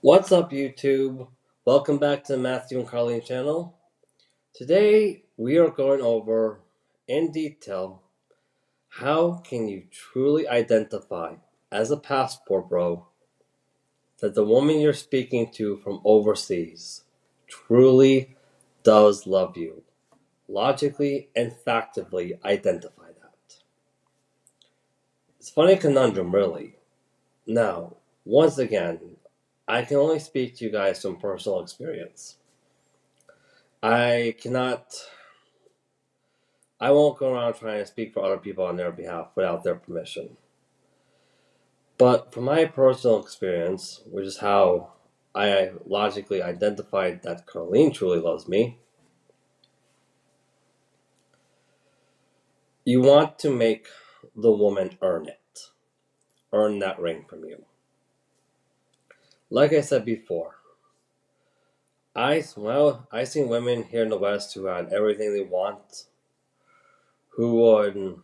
What's up, YouTube? Welcome back to the Matthew and Carlene channel. Today we are going over in detail how can you truly identify as a passport bro that the woman you're speaking to from overseas truly does love you. Logically and factually identify that. It's a funny conundrum, really. Now, once again, I can only speak to you guys from personal experience. I won't go around trying to speak for other people on their behalf without their permission. But from my personal experience, which is how I logically identified that Carlene truly loves me, you want to make the woman earn it. Earn that ring from you. Like I said before, I seen women here in the West who had everything they want, who would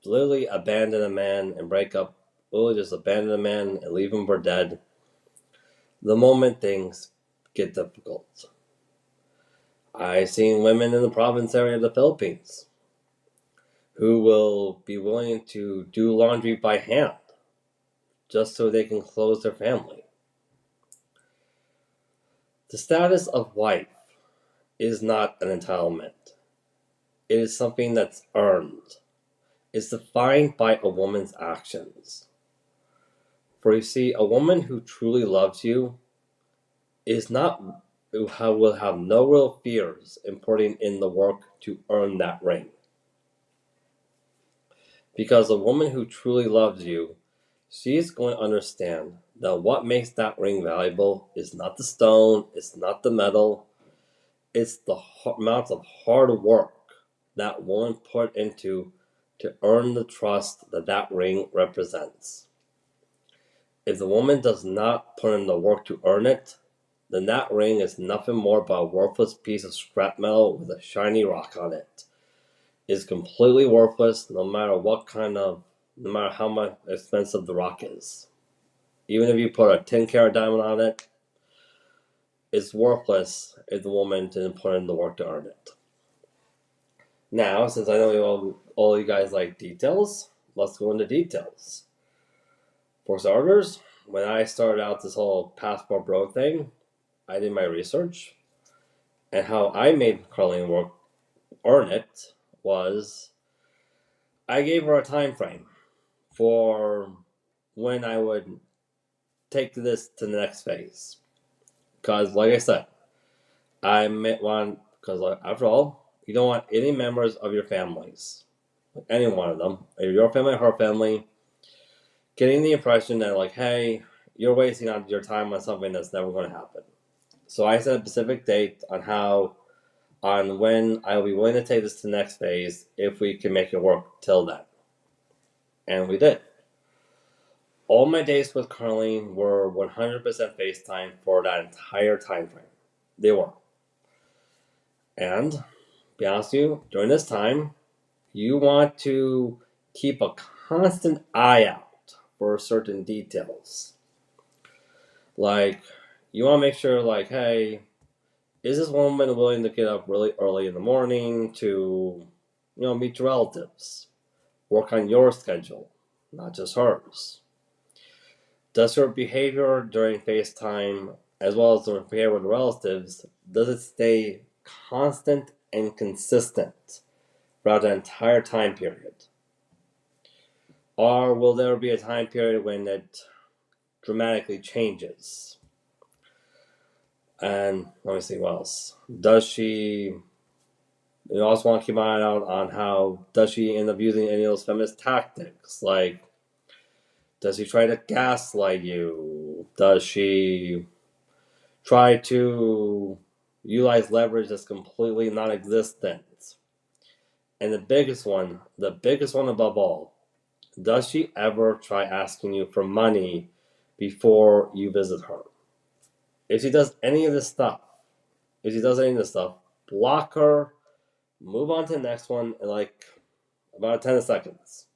literally abandon a man and break up, literally just abandon a man and leave him for dead the moment things get difficult. I've seen women in the province area of the Philippines who will be willing to do laundry by hand just so they can clothe their family. The status of wife is not an entitlement. It is something that's earned. It's defined by a woman's actions. For you see, a woman who truly loves you is not will have no real fears in putting in the work to earn that ring. Because a woman who truly loves you, she's going to understand that what makes that ring valuable is not the stone, it's not the metal, it's the amount of hard work that woman put into to earn the trust that that ring represents. If the woman does not put in the work to earn it, then that ring is nothing more but a worthless piece of scrap metal with a shiny rock on it. It's completely worthless no matter how much expensive the rock is. Even if you put a 10-carat diamond on it, it's worthless if the woman didn't put in the work to earn it. Now, since I know all you guys like details, let's go into details. For starters, when I started out this whole passport bro thing, I did my research, and how I made Carlene earn it was I gave her a time frame for when I would take this to the next phase. Because, like I said, because after all, you don't want any members of your families, any one of them, either your family or her family, getting the impression that, like, hey, you're wasting your time on something that's never going to happen. So I set a specific date on when I'll be willing to take this to the next phase if we can make it work till then. And we did. All my days with Carlene were 100% FaceTime for that entire time frame. They were. And, to be honest with you, during this time, you want to keep a constant eye out for certain details. Like, you want to make sure, like, hey, is this woman willing to get up really early in the morning to, meet your relatives? Work on your schedule, not just hers. Does her behavior during FaceTime, as well as her behavior with relatives, does it stay constant and consistent throughout the entire time period? Or will there be a time period when it dramatically changes? And let me see what else. Does she, you also want to keep an eye out on how, does she end up using any of those feminist tactics? Like, does she try to gaslight you? Does she try to utilize leverage that's completely non-existent? And the biggest one above all, does she ever try asking you for money before you visit her? If she does any of this stuff, block her, move on to the next one in like about 10 seconds.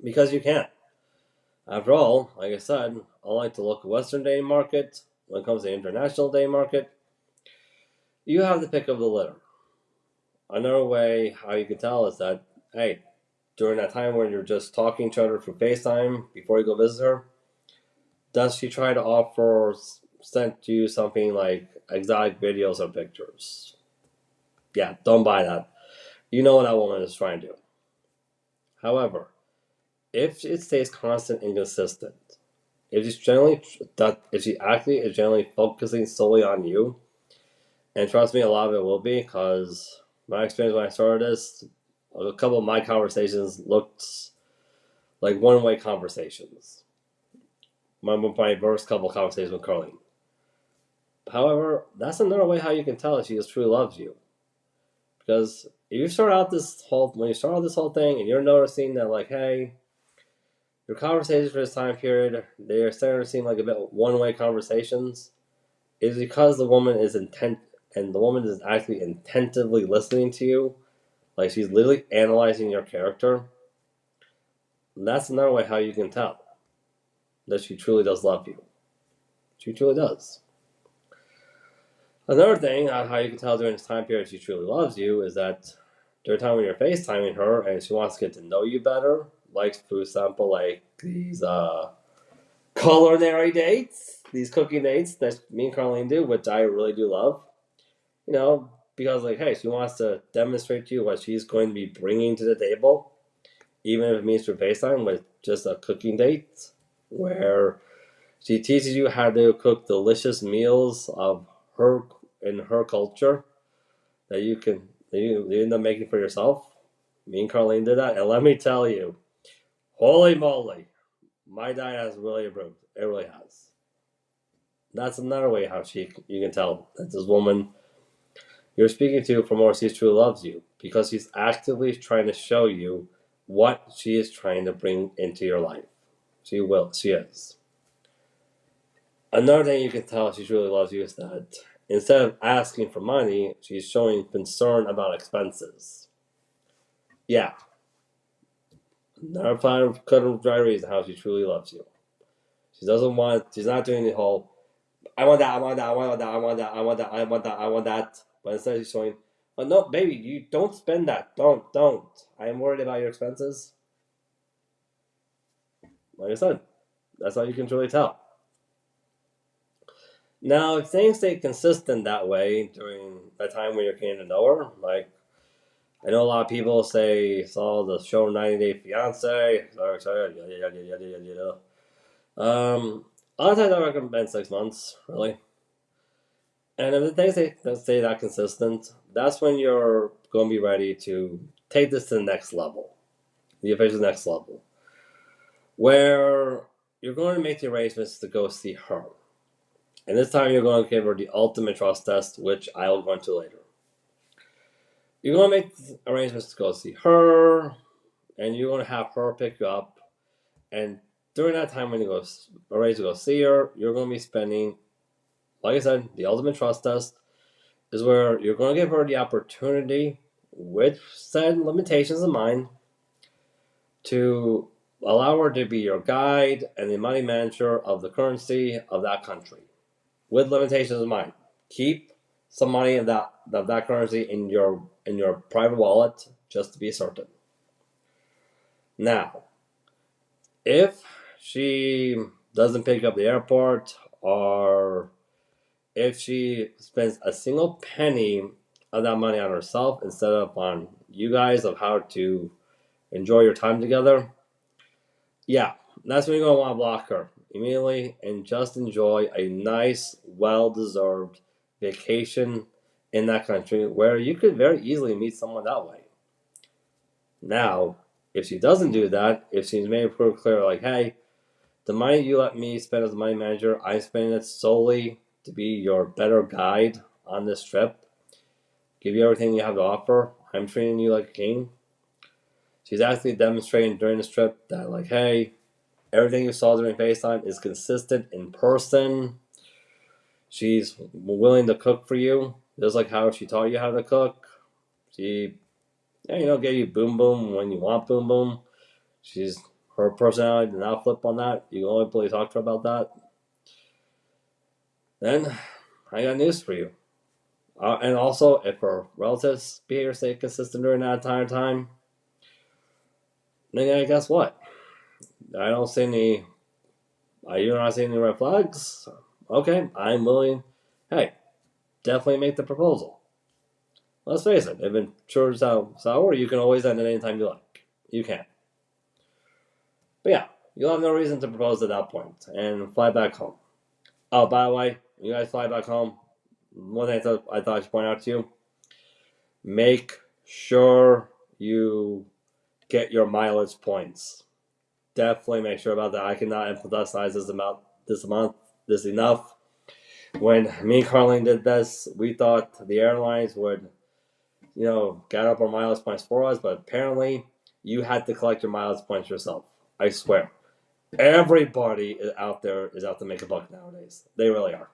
Because you can't. After all, like I said, unlike the local Western dating market, when it comes to the international dating market, you have the pick of the litter. Another way how you can tell is that, hey, during that time when you're just talking to each other through FaceTime before you go visit her, does she try to offer send you something like exotic videos or pictures? Yeah, don't buy that. You know what that woman is trying to do. However, if it stays constant and consistent, if she actually is generally focusing solely on you, and trust me, a lot of it will be because my experience when I started this, a couple of my conversations looked like one-way conversations. My first couple of conversations with Carlene. However, that's another way how you can tell if she just truly loves you. Because if you start out when you start out this whole thing and you're noticing that like, hey, your conversations for this time period, they're starting to seem like a bit one-way conversations, is because the woman is actually intentively listening to you, like she's literally analyzing your character. That's another way how you can tell that she truly does love you. She truly does. Another thing how you can tell during this time period she truly loves you is that during the time when you're FaceTiming her and she wants to get to know you better, like for example, like these culinary dates, these cooking dates that me and Carlene do, which I really do love. You know, because like, hey, she wants to demonstrate to you what she's going to be bringing to the table, even if it means through FaceTime with just a cooking date, where she teaches you how to cook delicious meals of her in her culture that you end up making for yourself. Me and Carlene did that, and let me tell you, holy moly, my diet has really improved. It really has. That's another way how you can tell that this woman you're speaking to for more she truly loves you because she's actively trying to show you what she is trying to bring into your life. She is. Another thing you can tell she truly loves you is that instead of asking for money, she's showing concern about expenses. Yeah, another kind of dry reason how she truly loves you. She's not doing the whole, I want that, I want that, I want that, I want that, I want that, I want that, I want that. But instead she's showing, oh no, baby, you don't spend that. Don't. I am worried about your expenses. Like I said, that's how you can truly tell. Now, if things stay consistent that way during the time when you're getting to know her, like I know a lot of people saw the show 90 Day Fiance, sorry, yada. A lot of times I recommend 6 months, really. And if the things stay that consistent, that's when you're going to be ready to take this to the next level, the official next level, where you're going to make the arrangements to go see her. And this time you're going to give her the ultimate trust test, which I'll go into later. You're going to make arrangements to go see her, and you're going to have her pick you up. And during that time when you go arrange to go see her, you're going to be spending, like I said, the ultimate trust test is where you're going to give her the opportunity, with said limitations in mind, to allow her to be your guide and the money manager of the currency of that country, with limitations in mind. Keep some money of that currency in your private wallet just to be certain. Now, if she doesn't pick up the airport, or if she spends a single penny of that money on herself instead of on you guys of how to enjoy your time together, yeah, that's when you're going to want to block her immediately and just enjoy a nice, well-deserved vacation in that country where you could very easily meet someone that way. Now, if she doesn't do that, if she's made it pretty clear, like, hey, the money you let me spend as a money manager, I'm spending it solely to be your better guide on this trip, give you everything you have to offer, I'm treating you like a king. She's actually demonstrating during this trip that, like, hey, everything you saw during FaceTime is consistent in person. She's willing to cook for you, just like how she taught you how to cook. She, gave you boom boom when you want boom boom. her personality did not flip on that, you can only really talk to her about that, then I got news for you. And also, if her relatives behavior stay consistent during that entire time, then guess what? I don't see any. You're not seeing any red flags. Okay, I'm willing. Hey, definitely make the proposal. Let's face it, if it turns out sour, you can always end it anytime you like. You can. But yeah, you'll have no reason to propose at that point and fly back home. Oh, by the way, you guys fly back home. One thing I thought I should point out to you: make sure you get your mileage points. Definitely make sure about that. I cannot emphasize this enough. When me and Carlene did this, we thought the airlines would, get up our mileage points for us, but apparently you had to collect your mileage points yourself. I swear. Everybody out there is out to make a buck nowadays. They really are.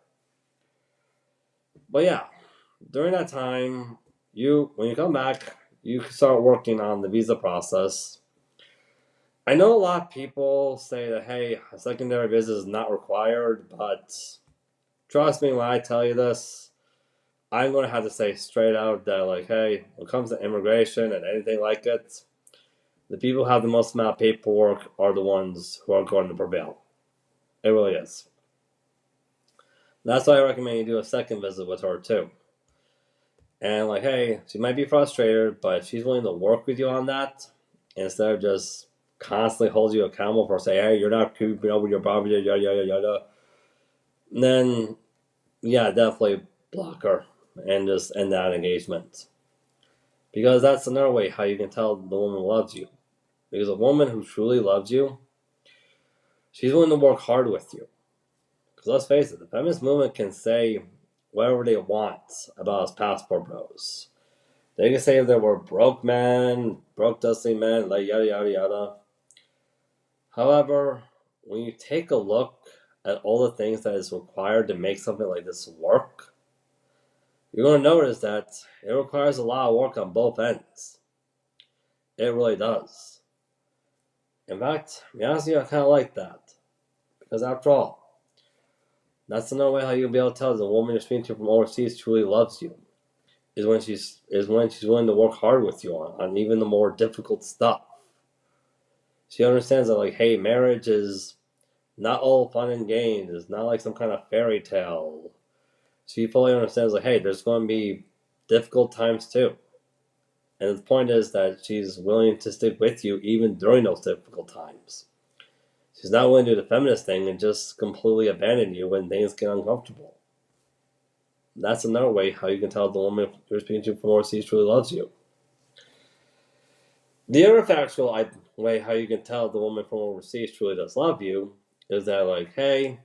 But yeah, during that time, when you come back, you can start working on the visa process. I know a lot of people say that, hey, a secondary visa is not required, but trust me when I tell you this, I'm going to have to say straight out that, like, hey, when it comes to immigration and anything like it, the people who have the most amount of paperwork are the ones who are going to prevail. It really is. That's why I recommend you do a second visit with her, too. And, like, hey, she might be frustrated, but if she's willing to work with you on that, instead of just constantly hold you accountable for saying, hey, you're not keeping up with your property, yada, yada, yada, then, yeah, definitely block her and just end that engagement. Because that's another way how you can tell the woman loves you. Because a woman who truly loves you, she's willing to work hard with you. Because let's face it, the feminist movement can say whatever they want about us passport bros. They can say that we're broke men, broke dusty men, like yada yada yada. However, when you take a look at all the things that is required to make something like this work, you're going to notice that it requires a lot of work on both ends. It really does. In fact, to be honest with you, I kind of like that. Because after all, that's another way how you'll be able to tell the woman you're speaking to from overseas truly loves you. Is when she's willing to work hard with you on even the more difficult stuff. She understands that, like, hey, marriage is not all fun and games. It's not like some kind of fairy tale. She fully understands, like, hey, there's going to be difficult times too. And the point is that she's willing to stick with you even during those difficult times. She's not willing to do the feminist thing and just completely abandon you when things get uncomfortable. That's another way how you can tell the woman you're speaking to from overseas truly loves you. The other factual way how you can tell the woman from overseas truly does love you is that, like, hey,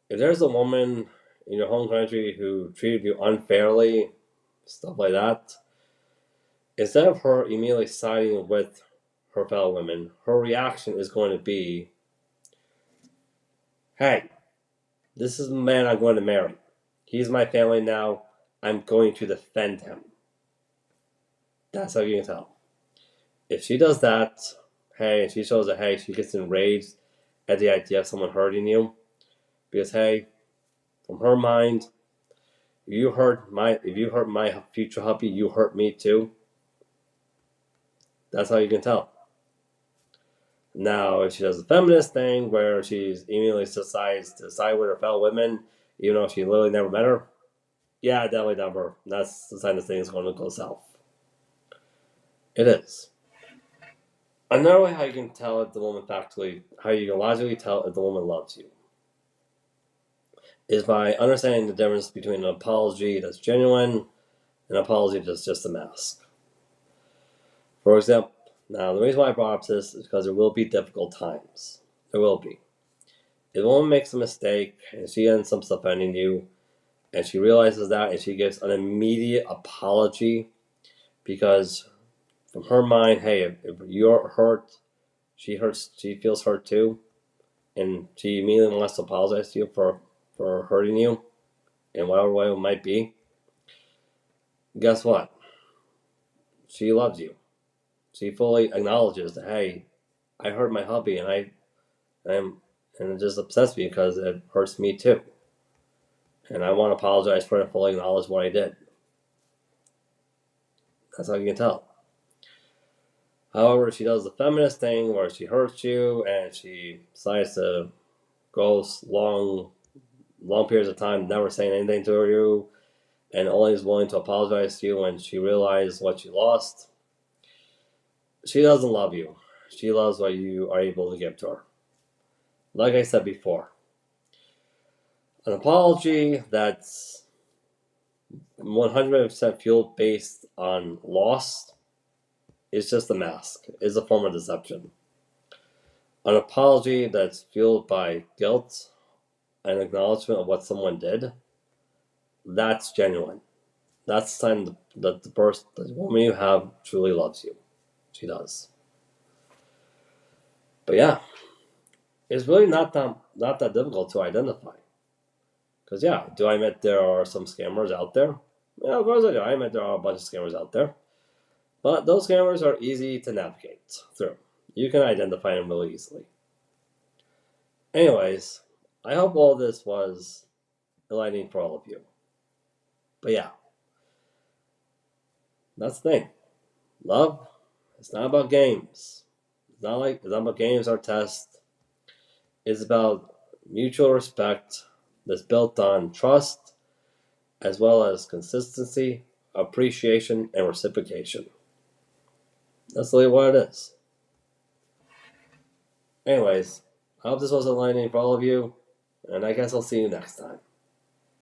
if there's a woman in your home country who treated you unfairly, stuff like that, instead of her immediately siding with her fellow women, her reaction is going to be, hey, this is the man I'm going to marry. He's my family now. I'm going to defend him. That's how you can tell. If she does that, hey, and she shows that, hey, she gets enraged at the idea of someone hurting you, because, hey, from her mind, if you hurt my future hubby, you hurt me too. That's how you can tell. Now, if she does the feminist thing where she immediately decides to side with her fellow women, even though she literally never met her, yeah, definitely never. That's the sign of things going to go south. It is. Another way how you can tell if the woman how you can logically tell if the woman loves you, is by understanding the difference between an apology that's genuine and an apology that's just a mask. For example, now the reason why I brought up this is because there will be difficult times. There will be. If a woman makes a mistake and she ends up offending you, and she realizes that and she gives an immediate apology because from her mind, hey, if you're hurt, she feels hurt too, and she immediately wants to apologize to you for hurting you in whatever way it might be. Guess what? She loves you. She fully acknowledges that, hey, I hurt my hubby, and it just upsets me because it hurts me too. And I want to apologize for it and fully acknowledge what I did. That's how you can tell. However, she does the feminist thing where she hurts you and she decides to go long periods of time never saying anything to you and only is willing to apologize to you when she realizes what she lost. She doesn't love you. She loves what you are able to give to her. Like I said before, an apology that's 100% fueled based on loss is just a mask, is a form of deception. An apology that's fueled by guilt and acknowledgement of what someone did, that's genuine. That's the time that the woman you have truly loves you. She does. But yeah, it's really not that difficult to identify. Because yeah, do I admit there are some scammers out there? Yeah, of course I do. I admit there are a bunch of scammers out there. But those scammers are easy to navigate through. You can identify them really easily. Anyways, I hope all this was enlightening for all of you. But yeah, that's the thing. Love, it's not about games. It's not about games or tests. It's about mutual respect that's built on trust as well as consistency, appreciation, and reciprocation. That's really what it is. Anyways, I hope this was enlightening for all of you, and I guess I'll see you next time.